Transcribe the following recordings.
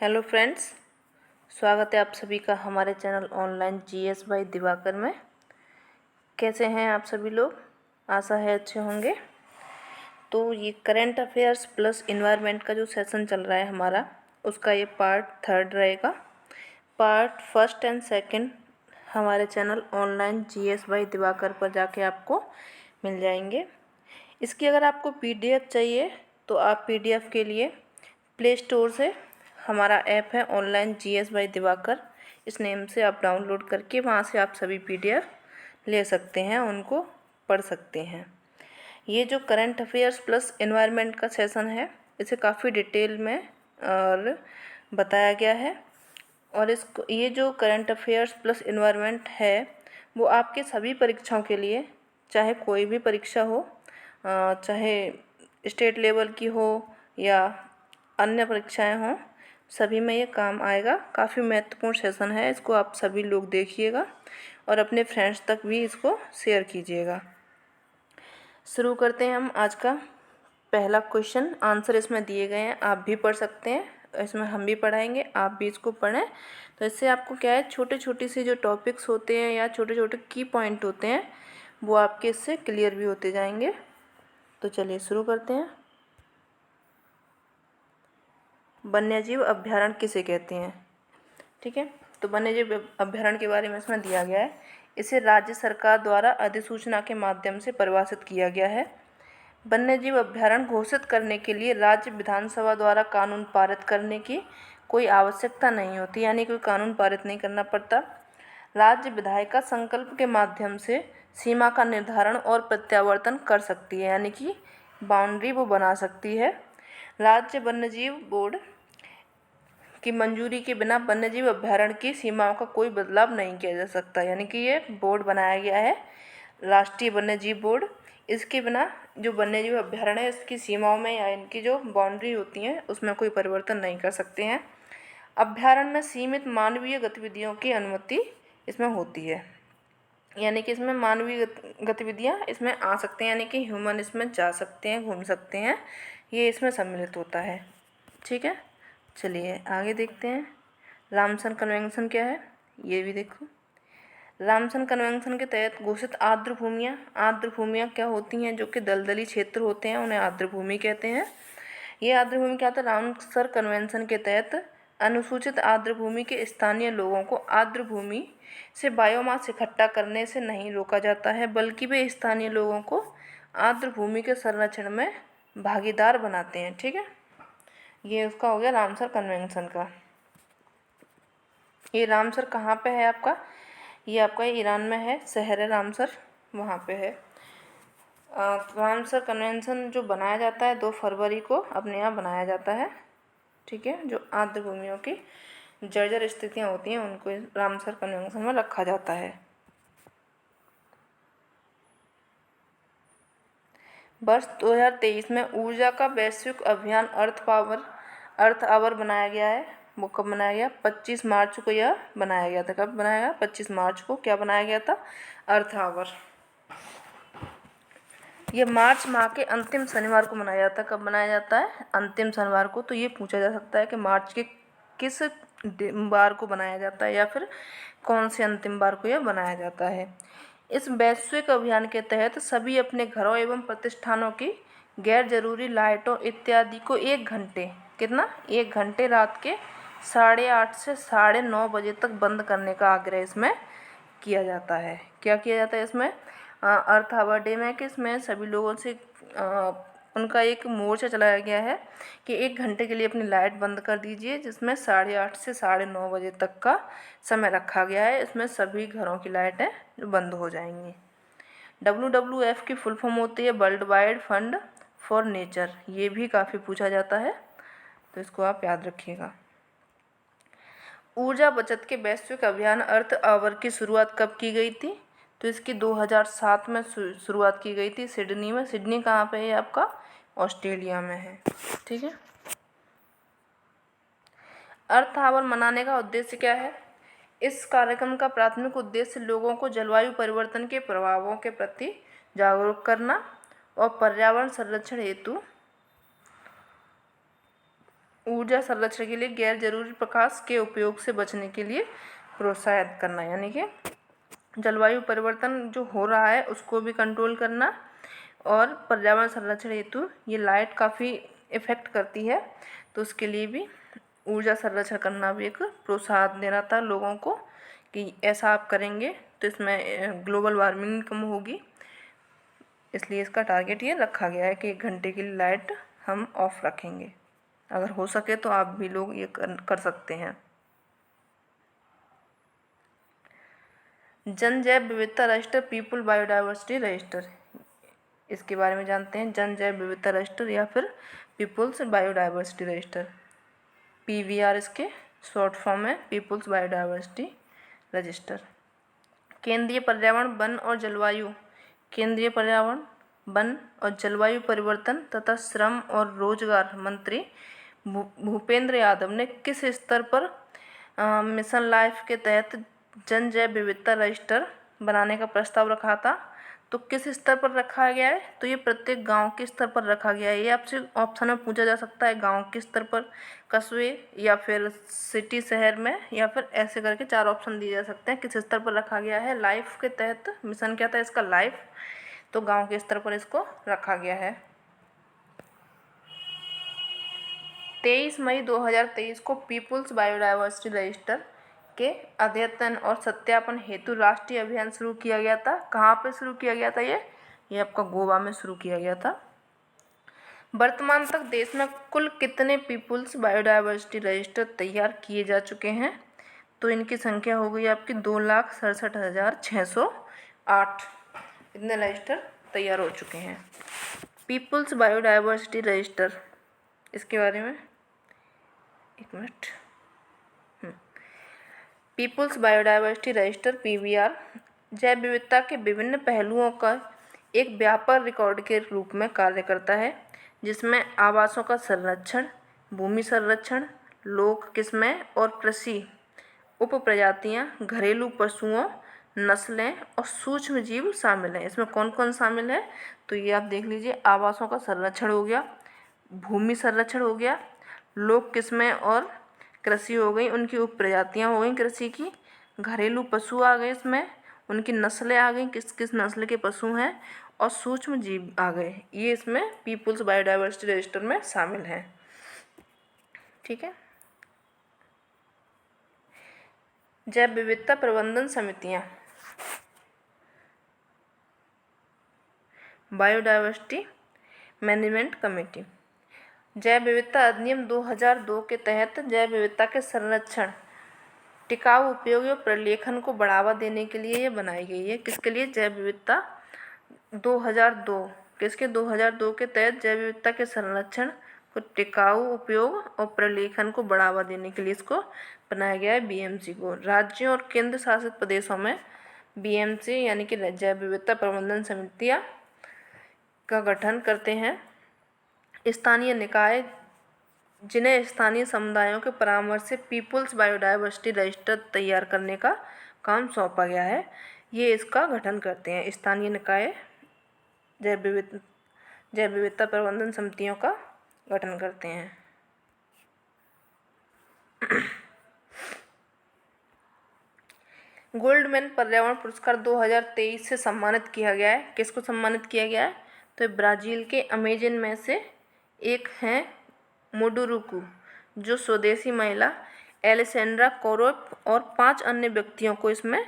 Hello friends, स्वागत है आप सभी का हमारे channel online GS bye Diwakar में। कैसे हैं आप सभी लोग? आशा है अच्छे होंगे। तो ये करंट अफेयर्स प्लस इन्वायरमेंट का जो सेशन चल रहा है हमारा, उसका ये पार्ट 3 रहेगा। पार्ट 1 एंड 2 हमारे channel online GS bye Diwakar पर जाके आपको मिल जाएंगे। इसकी अगर आपको पीडीएफ चाहिए तो आप पीडीएफ के लिए प्ले स्टोर से हमारा ऐप है ऑनलाइन जीएस बाय दिवाकर, इस नेम से आप डाउनलोड करके वहाँ से आप सभी पीडीएफ ले सकते हैं, उनको पढ़ सकते हैं। ये जो करंट अफेयर्स प्लस एनवायरनमेंट का सेशन है, इसे काफ़ी डिटेल में और बताया गया है। और इसको ये जो करंट अफेयर्स प्लस एनवायरनमेंट है वो आपके सभी परीक्षाओं के लिए, चाहे कोई भी परीक्षा हो, चाहे स्टेट लेवल की हो या अन्य परीक्षाएं हों, सभी में ये काम आएगा। काफ़ी महत्वपूर्ण सेशन है, इसको आप सभी लोग देखिएगा और अपने फ्रेंड्स तक भी इसको शेयर कीजिएगा। शुरू करते हैं हम आज का पहला क्वेश्चन। आंसर इसमें दिए गए हैं, आप भी पढ़ सकते हैं, इसमें हम भी पढ़ाएंगे, आप भी इसको पढ़ें। तो इससे आपको क्या है, छोटे छोटे से जो टॉपिक्स होते हैं या छोटे छोटे की पॉइंट होते हैं वो आपके इससे क्लियर भी होते जाएंगे। तो चलिए शुरू करते हैं। वन्यजीव अभ्यारण्य किसे कहते हैं? ठीक है, तो वन्यजीव अभ्यारण्य के बारे में इसमें दिया गया है। इसे राज्य सरकार द्वारा अधिसूचना के माध्यम से परिभाषित किया गया है। वन्यजीव अभ्यारण्य घोषित करने के लिए राज्य विधानसभा द्वारा कानून पारित करने की कोई आवश्यकता नहीं होती, यानी कोई कानून पारित नहीं करना पड़ता। राज्य विधायिका संकल्प के माध्यम से सीमा का निर्धारण और प्रत्यावर्तन कर सकती है, यानी कि बाउंड्री वो बना सकती है। राज्य वन्यजीव बोर्ड की मंजूरी के बिना वन्यजीव अभ्यारण्य की सीमाओं का कोई बदलाव नहीं किया जा सकता, यानी कि ये बोर्ड बनाया गया है राष्ट्रीय वन्यजीव बोर्ड। इसके बिना जो वन्यजीव अभ्यारण्य है इसकी सीमाओं में या इनकी जो बाउंड्री होती हैं उसमें कोई परिवर्तन नहीं कर सकते हैं। अभ्यारण्य में सीमित मानवीय गतिविधियों की अनुमति इसमें होती है, यानी कि इसमें मानवीय गतिविधियाँ इसमें आ सकते हैं, यानी कि ह्यूमन इसमें जा सकते हैं, घूम सकते हैं, ये इसमें सम्मिलित होता है। ठीक है, चलिए आगे देखते हैं। रामसर कन्वेंशन क्या है ये भी देखो। रामसर कन्वेंशन के तहत घोषित आर्द्र भूमियाँ क्या होती हैं? जो कि दलदली क्षेत्र होते हैं उन्हें आर्द्र भूमि कहते हैं। ये आर्द्र भूमि क्या होता है? रामसर कन्वेंशन के तहत अनुसूचित आर्द्र भूमि के स्थानीय लोगों को आर्द्र भूमि से बायोमास इकट्ठा करने से नहीं रोका जाता है, बल्कि वे स्थानीय लोगों को आर्द्र भूमि के संरक्षण में भागीदार बनाते हैं। ठीक है, ये उसका हो गया रामसर कन्वेंशन का। ये रामसर कहाँ पे है आपका? ये आपका ईरान में है, शहर है रामसर, वहाँ पे है। रामसर कन्वेंशन जो बनाया जाता है 2 फरवरी को अपने यहाँ बनाया जाता है। ठीक है, जो आर्द्र भूमियों की जर्जर स्थितियाँ होती हैं उनको रामसर कन्वेंशन में रखा जाता है। वर्ष 2023 में ऊर्जा का वैश्विक अभियान अर्थ आवर बनाया गया है। वो कब बनाया गया? 25 मार्च को यह बनाया गया था। कब बनाया गया? 25 मार्च को। क्या बनाया गया था? अर्थ आवर। ये मार्च माह के अंतिम शनिवार को मनाया जाता है। कब मनाया जाता है? अंतिम शनिवार को। तो ये पूछा जा सकता है कि मार्च के किस बार को बनाया जाता है या फिर कौन से अंतिम बार को यह बनाया जाता है। इस वैश्विक अभियान के तहत सभी अपने घरों एवं प्रतिष्ठानों की गैर जरूरी लाइटों इत्यादि को 1 घंटे, कितना? 1 घंटे रात के 8:30 से 9:30 बजे तक बंद करने का आग्रह इसमें किया जाता है। क्या किया जाता है इसमें? अर्थ आवर डे में कि इसमें सभी लोगों से उनका एक मोर्चा चलाया गया है कि 1 घंटे के लिए अपनी लाइट बंद कर दीजिए, जिसमें 8:30 से 9:30 बजे तक का समय रखा गया है। इसमें सभी घरों की लाइटें बंद हो जाएंगी। WWF की फुल फॉर्म होती है world wide fund for nature. ये भी काफ़ी पूछा जाता है, तो इसको आप याद रखिएगा। ऊर्जा बचत के वैश्विक अभियान अर्थ आवर की शुरुआत कब की गई थी? तो इसकी 2007 में शुरुआत की गई थी सिडनी में। सिडनी कहाँ पे है? आपका ऑस्ट्रेलिया में है। ठीक है, अर्थ आवर मनाने का उद्देश्य क्या है? इस कार्यक्रम का प्राथमिक उद्देश्य लोगों को जलवायु परिवर्तन के प्रभावों के प्रति जागरूक करना और पर्यावरण संरक्षण हेतु ऊर्जा संरक्षण के लिए गैर जरूरी प्रकाश के उपयोग से बचने के लिए प्रोत्साहित करना, यानी कि जलवायु परिवर्तन जो हो रहा है उसको भी कंट्रोल करना, और पर्यावरण संरक्षण हेतु ये लाइट काफ़ी इफ़ेक्ट करती है, तो उसके लिए भी ऊर्जा संरक्षण करना भी एक प्रोत्साहन देना था लोगों को कि ऐसा आप करेंगे तो इसमें ग्लोबल वार्मिंग कम होगी। इसलिए इसका टारगेट ये रखा गया है कि 1 घंटे के लिए लाइट हम ऑफ रखेंगे। अगर हो सके तो आप भी लोग ये कर सकते हैं। जन जैव विविधता रजिस्टर, पीपल बायोडाइवर्सिटी रजिस्टर, इसके बारे में जानते हैं। जन जैव विविधता रजिस्टर या फिर पीपल्स बायोडाइवर्सिटी रजिस्टर, PBR इसके शॉर्ट फॉर्म है, पीपल्स बायोडाइवर्सिटी रजिस्टर। केंद्रीय पर्यावरण वन और जलवायु, केंद्रीय पर्यावरण वन और जलवायु परिवर्तन तथा श्रम और रोजगार मंत्री भूपेंद्र यादव ने किस स्तर पर मिशन लाइफ के तहत जन जैव विविधता रजिस्टर बनाने का प्रस्ताव रखा था? तो किस स्तर पर रखा गया है? तो ये प्रत्येक गांव के स्तर पर रखा गया है। ये आपसे ऑप्शन में पूछा जा सकता है, गांव के स्तर पर, कस्बे या फिर सिटी शहर में, या फिर ऐसे करके 4 ऑप्शन दिए जा सकते हैं किस स्तर पर रखा गया है। लाइफ के तहत मिशन क्या था इसका? लाइफ, तो गांव के स्तर पर इसको रखा गया है। 23 मई 2023 को पीपुल्स बायोडाइवर्सिटी रजिस्टर के अद्यतन और सत्यापन हेतु राष्ट्रीय अभियान शुरू किया गया था। कहाँ पे शुरू किया गया था? ये आपका गोवा में शुरू किया गया था। वर्तमान तक देश में कुल कितने पीपुल्स बायोडाइवर्सिटी रजिस्टर तैयार किए जा चुके हैं? तो इनकी संख्या हो गई आपकी 2,67,608। इतने रजिस्टर तैयार हो चुके हैं। पीपुल्स बायोडाइवर्सिटी रजिस्टर, इसके बारे में 1 मिनट। पीपुल्स बायोडाइवर्सिटी रजिस्टर PBR जैव विविधता के विभिन्न पहलुओं का एक व्यापक रिकॉर्ड के रूप में कार्य करता है, जिसमें आवासों का संरक्षण, भूमि संरक्षण, लोक किस्में और कृषि उप प्रजातियाँ, घरेलू पशुओं, नस्लें और सूक्ष्म जीव शामिल हैं। इसमें कौन कौन शामिल है? तो ये आप देख लीजिए, आवासों का संरक्षण हो गया, भूमि संरक्षण हो गया, लोक किस्में और कृषि हो गई, उनकी उप प्रजातियाँ हो गई कृषि की, घरेलू पशु आ गए, इसमें उनकी नस्लें आ गई, किस किस नस्ल के पशु हैं, और सूक्ष्म जीव आ गए। ये इसमें पीपुल्स बायोडाइवर्सिटी रजिस्टर में शामिल हैं। ठीक है। जैव विविधता प्रबंधन समितियाँ, बायोडाइवर्सिटी मैनेजमेंट कमेटी। जैव विविधता अधिनियम 2002 के तहत जैव विविधता के संरक्षण, टिकाऊ उपयोग और प्रलेखन को बढ़ावा देने के लिए ये बनाई गई है। किसके लिए? जैव विविधता 2002, किसके? 2002 के तहत जैव विविधता के संरक्षण को टिकाऊ उपयोग और प्रलेखन को बढ़ावा देने के लिए इसको बनाया गया है, BMC को। राज्यों और केंद्र शासित प्रदेशों में BMC यानी कि जैव विविधता प्रबंधन समितियाँ का गठन करते हैं स्थानीय निकाय, जिन्हें स्थानीय समुदायों के परामर्श से पीपुल्स बायोडाइवर्सिटी रजिस्टर तैयार करने का काम सौंपा गया है। ये इसका गठन करते हैं, स्थानीय निकाय जैव विविधता प्रबंधन समितियों का गठन करते हैं। गोल्डमैन पर्यावरण पुरस्कार 2023 से सम्मानित किया गया है। किसको सम्मानित किया गया है? तो ब्राज़ील के अमेजन में से एक हैं मुडुरुकु, जो स्वदेशी महिला एलेसेंड्रा कोरोप और 5 अन्य व्यक्तियों को इसमें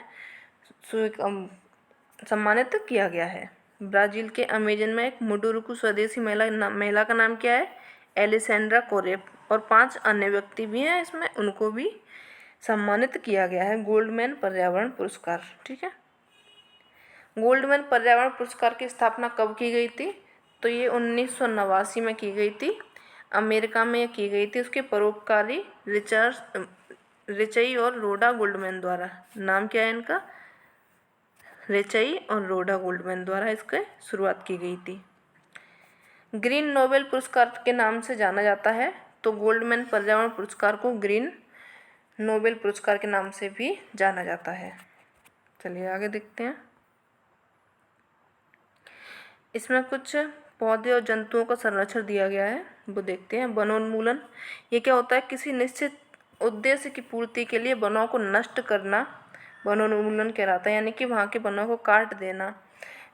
सम्मानित किया गया है। ब्राज़ील के अमेजन में एक मुडुरुकु स्वदेशी महिला का नाम क्या है? एलेसेंड्रा कोरेप, और 5 अन्य व्यक्ति भी हैं इसमें, उनको भी सम्मानित किया गया है गोल्डमैन पर्यावरण पुरस्कार। ठीक है। गोल्डमैन पर्यावरण पुरस्कार की स्थापना कब की गई थी? तो ये 1989 में की गई थी, अमेरिका में की गई थी। उसके परोपकारी रिचई और रोडा गोल्डमैन द्वारा। नाम क्या है इनका? रिचई और रोडा गोल्डमैन द्वारा इसकी शुरुआत की गई थी। ग्रीन नोबेल पुरस्कार के नाम से जाना जाता है, तो गोल्डमैन पर्यावरण पुरस्कार को ग्रीन नोबेल पुरस्कार के नाम से भी जाना जाता है। चलिए आगे देखते हैं। इसमें कुछ पौधे और जंतुओं का संरक्षण दिया गया है। वो देखते हैं। वनोन्मूलन, ये क्या होता है, किसी निश्चित उद्देश्य की पूर्ति के लिए वनों को नष्ट करना वनोन्मूलन कहलाता है। यानी कि वहाँ के वनों को काट देना,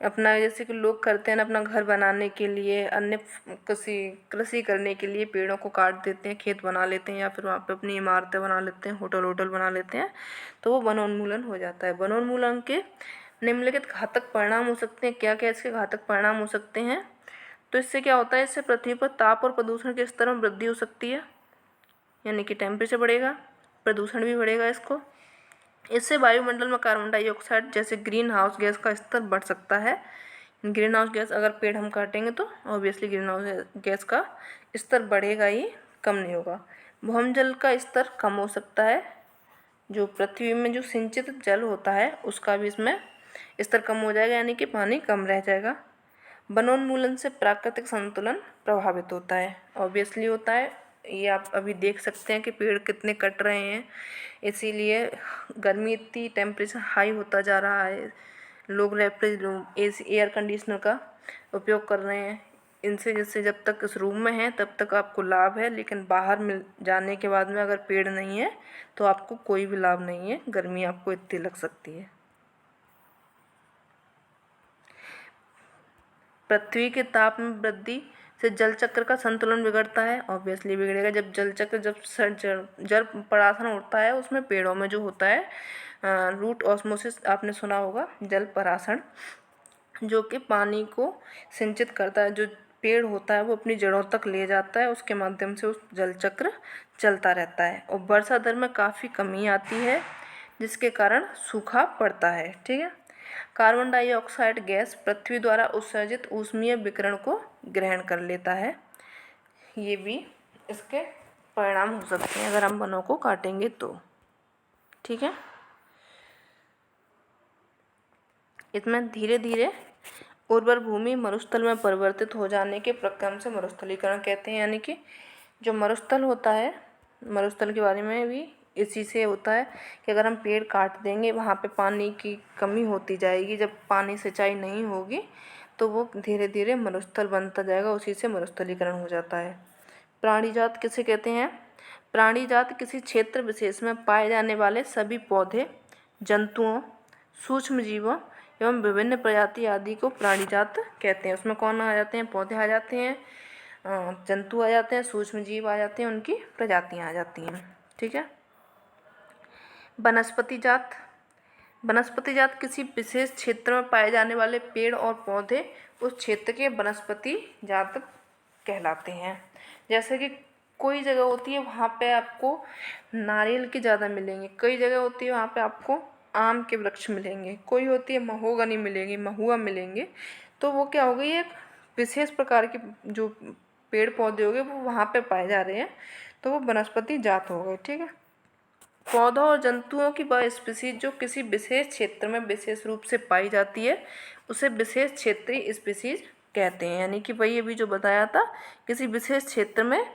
अपना जैसे कि लोग करते हैं ना, अपना घर बनाने के लिए, अन्य कृषि कृषि करने के लिए पेड़ों को काट देते हैं, खेत बना लेते हैं, या फिर वहाँ पे अपनी इमारतें बना लेते हैं, होटल होटल बना लेते हैं, तो वो वनोन्मूलन हो जाता है। वनोन्मूलन के निम्नलिखित घातक परिणाम हो सकते हैं। क्या क्या इसके घातक परिणाम हो सकते हैं? तो इससे क्या होता है, इससे पृथ्वी पर ताप और प्रदूषण के स्तर में वृद्धि हो सकती है, यानी कि टेम्परेचर बढ़ेगा, प्रदूषण भी बढ़ेगा इसको। इससे वायुमंडल में कार्बन डाइऑक्साइड जैसे ग्रीन हाउस गैस का स्तर बढ़ सकता है। ग्रीन हाउस गैस, अगर पेड़ हम काटेंगे तो ऑब्वियसली ग्रीन हाउस गैस का स्तर बढ़ेगा ही, कम नहीं होगा। भूमजल का स्तर कम हो सकता है, जो पृथ्वी में जो सिंचित जल होता है उसका भी इसमें स्तर कम हो जाएगा, यानी कि पानी कम रह जाएगा। वनोन्मूलन से प्राकृतिक संतुलन प्रभावित होता है, ऑब्वियसली होता है। ये आप अभी देख सकते हैं कि पेड़ कितने कट रहे हैं, इसीलिए गर्मी इतनी, टेम्परेचर हाई होता जा रहा है। लोग एसी एयर कंडीशनर का उपयोग कर रहे हैं। इनसे जैसे जब तक इस रूम में हैं तब तक आपको लाभ है, लेकिन बाहर मिल जाने के बाद में अगर पेड़ नहीं है तो आपको कोई भी लाभ नहीं है, गर्मी आपको इतनी लग सकती है। पृथ्वी के ताप में वृद्धि से जल चक्र का संतुलन बिगड़ता है, ऑब्वियसली बिगड़ेगा। जब जल चक्र, जब जल परासरण होता है उसमें पेड़ों में जो होता है रूट ऑस्मोसिस, आपने सुना होगा, जल परासरण, जो कि पानी को सिंचित करता है। जो पेड़ होता है वो अपनी जड़ों तक ले जाता है, उसके माध्यम से उस जल चक्र चलता रहता है। और वर्षा दर में काफ़ी कमी आती है, जिसके कारण सूखा पड़ता है। ठीक है। कार्बन डाइऑक्साइड गैस पृथ्वी द्वारा उत्सर्जित ऊष्मीय विकिरण को ग्रहण कर लेता है। ये भी इसके परिणाम हो सकते हैं अगर हम वनों को काटेंगे तो। ठीक है। इसमें धीरे धीरे उर्वर भूमि मरुस्थल में परिवर्तित हो जाने के प्रक्रम से मरुस्थलीकरण कहते हैं। यानी कि जो मरुस्थल होता है, मरुस्थल के बारे में भी इसी से होता है कि अगर हम पेड़ काट देंगे, वहाँ पे पानी की कमी होती जाएगी। जब पानी सिंचाई नहीं होगी तो वो धीरे धीरे मरुस्थल बनता जाएगा, उसी से मरुस्थलीकरण हो जाता है। प्राणीजात किसे कहते हैं? प्राणीजात किसी क्षेत्र विशेष में पाए जाने वाले सभी पौधे, जंतुओं, सूक्ष्म जीवों एवं विभिन्न प्रजाति आदि को प्राणीजात कहते हैं। उसमें कौन आ जाते हैं? पौधे आ जाते हैं, जंतु आ जाते हैं, सूक्ष्म जीव आ जाते हैं, उनकी प्रजातियां आ जाती हैं। ठीक है। वनस्पति जात, वनस्पति जात किसी विशेष क्षेत्र में पाए जाने वाले पेड़ और पौधे उस क्षेत्र के वनस्पति जात कहलाते हैं। जैसे कि कोई जगह होती है वहाँ पे आपको नारियल के ज़्यादा मिलेंगे, कई जगह होती है वहाँ पे आपको आम के वृक्ष मिलेंगे, कोई होती है महोगनी मिलेंगी, महुआ मिलेंगे। तो वो क्या हो गई, एक विशेष प्रकार के जो पेड़ पौधे हो गए वो वहाँ पे पाए जा रहे हैं, तो वो वनस्पति जात हो गए। ठीक है। पौधों और जंतुओं की वह स्पीसीज जो किसी विशेष क्षेत्र में विशेष रूप से पाई जाती है उसे विशेष क्षेत्रीय स्पीसीज कहते हैं। यानी कि वही अभी जो बताया था, किसी विशेष क्षेत्र में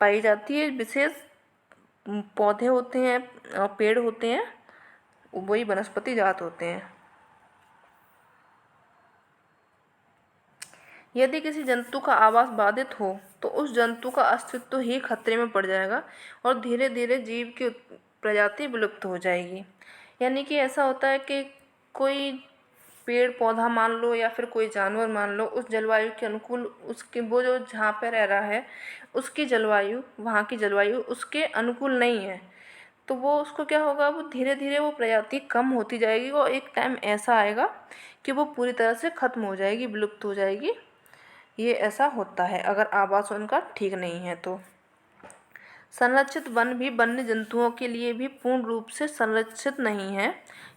पाई जाती है, विशेष पौधे होते हैं, पेड़ होते हैं, वही वनस्पति जात होते हैं। यदि किसी जंतु का आवास बाधित हो तो उस जंतु का अस्तित्व ही खतरे में पड़ जाएगा और धीरे धीरे जीव की प्रजाति विलुप्त हो जाएगी। यानी कि ऐसा होता है कि कोई पेड़ पौधा मान लो या फिर कोई जानवर मान लो, उस जलवायु के अनुकूल, उसके वो जो जहाँ पे रह रहा है उसकी जलवायु, वहाँ की जलवायु उसके अनुकूल नहीं है, तो वो उसको क्या होगा, वो धीरे धीरे वो प्रजाति कम होती जाएगी और एक टाइम ऐसा आएगा कि वो पूरी तरह से ख़त्म हो जाएगी, विलुप्त हो जाएगी। ये ऐसा होता है अगर आवास उनका ठीक नहीं है तो। संरक्षित वन भी वन्य जंतुओं के लिए भी पूर्ण रूप से संरक्षित नहीं है,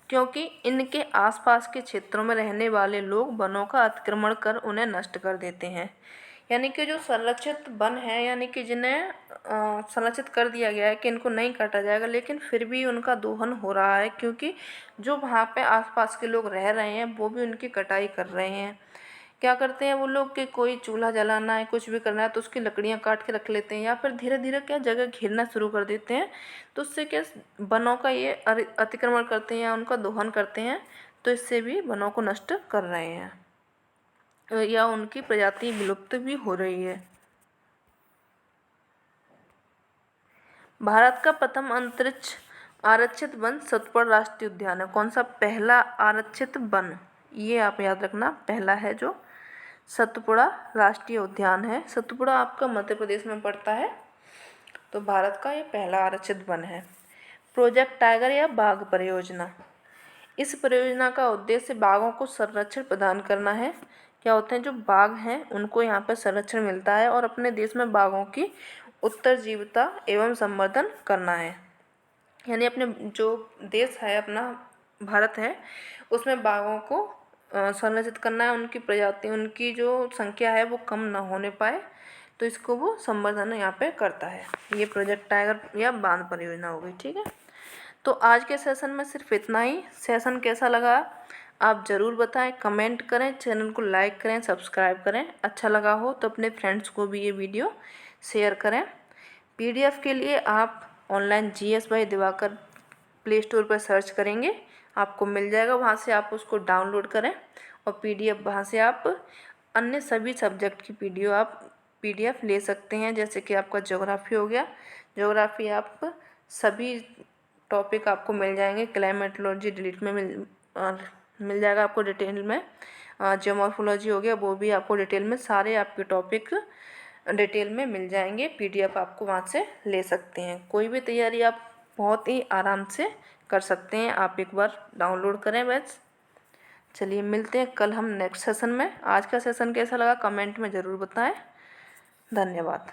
क्योंकि इनके आसपास के क्षेत्रों में रहने वाले लोग वनों का अतिक्रमण कर उन्हें नष्ट कर देते हैं। यानी कि जो संरक्षित वन है, यानी कि जिन्हें संरक्षित कर दिया गया है कि इनको नहीं काटा जाएगा, लेकिन फिर भी उनका दोहन हो रहा है, क्योंकि जो वहाँ पे आसपास के लोग रह रहे हैं वो भी उनकी कटाई कर रहे हैं। क्या करते हैं वो लोग कि कोई चूल्हा जलाना है, कुछ भी करना है तो उसकी लकड़ियाँ काट के रख लेते हैं, या फिर धीरे धीरे क्या जगह घेरना शुरू कर देते हैं। तो उससे क्या वनों का ये अतिक्रमण करते हैं या उनका दोहन करते हैं, तो इससे भी वनों को नष्ट कर रहे हैं या उनकी प्रजाति विलुप्त भी हो रही है। भारत का प्रथम अंतरिक्ष आरक्षित वन सतपुड़ा राष्ट्रीय उद्यान है। कौन सा पहला आरक्षित वन, ये आप याद रखना, पहला है जो सतपुड़ा राष्ट्रीय उद्यान है। सतपुड़ा आपका मध्य प्रदेश में पड़ता है, तो भारत का ये पहला आरक्षित वन है। प्रोजेक्ट टाइगर या बाघ परियोजना, इस परियोजना का उद्देश्य बाघों को संरक्षण प्रदान करना है। क्या होते हैं, जो बाघ हैं उनको यहाँ पर संरक्षण मिलता है और अपने देश में बाघों की उत्तरजीविता एवं संवर्धन करना है। यानी अपने जो देश है अपना भारत है उसमें बाघों को संरक्षित करना है, उनकी प्रजाति, उनकी जो संख्या है वो कम ना होने पाए, तो इसको वो संवर्धन यहाँ पे करता है। ये प्रोजेक्ट टाइगर या बाघ परियोजना हो गई। ठीक है, तो आज के सेशन में सिर्फ इतना ही। सेशन कैसा लगा आप ज़रूर बताएं, कमेंट करें, चैनल को लाइक करें, सब्सक्राइब करें। अच्छा लगा हो तो अपने फ्रेंड्स को भी ये वीडियो शेयर करें। पीडीएफ के लिए आप online GS bye Diwakar play store पर सर्च करेंगे, आपको मिल जाएगा, वहाँ से आप उसको डाउनलोड करें और पीडीएफ वहाँ से आप अन्य सभी सब्जेक्ट की पीडीएफ ले सकते हैं। जैसे कि आपका ज्योग्राफी हो गया, ज्योग्राफी आप सभी टॉपिक आपको मिल जाएंगे। क्लाइमेटोलॉजी डिलीट में मिल जाएगा आपको डिटेल में। जियोमॉर्फोलॉजी हो गया, वो भी आपको डिटेल में, सारे आपके टॉपिक डिटेल में मिल जाएंगे। पीडीएफ आपको वहाँ से ले सकते हैं। कोई भी तैयारी आप बहुत ही आराम से कर सकते हैं, आप एक बार डाउनलोड करें बस। चलिए मिलते हैं कल हम नेक्स्ट सेशन में। आज का सेशन कैसा लगा कमेंट में ज़रूर बताएं। धन्यवाद।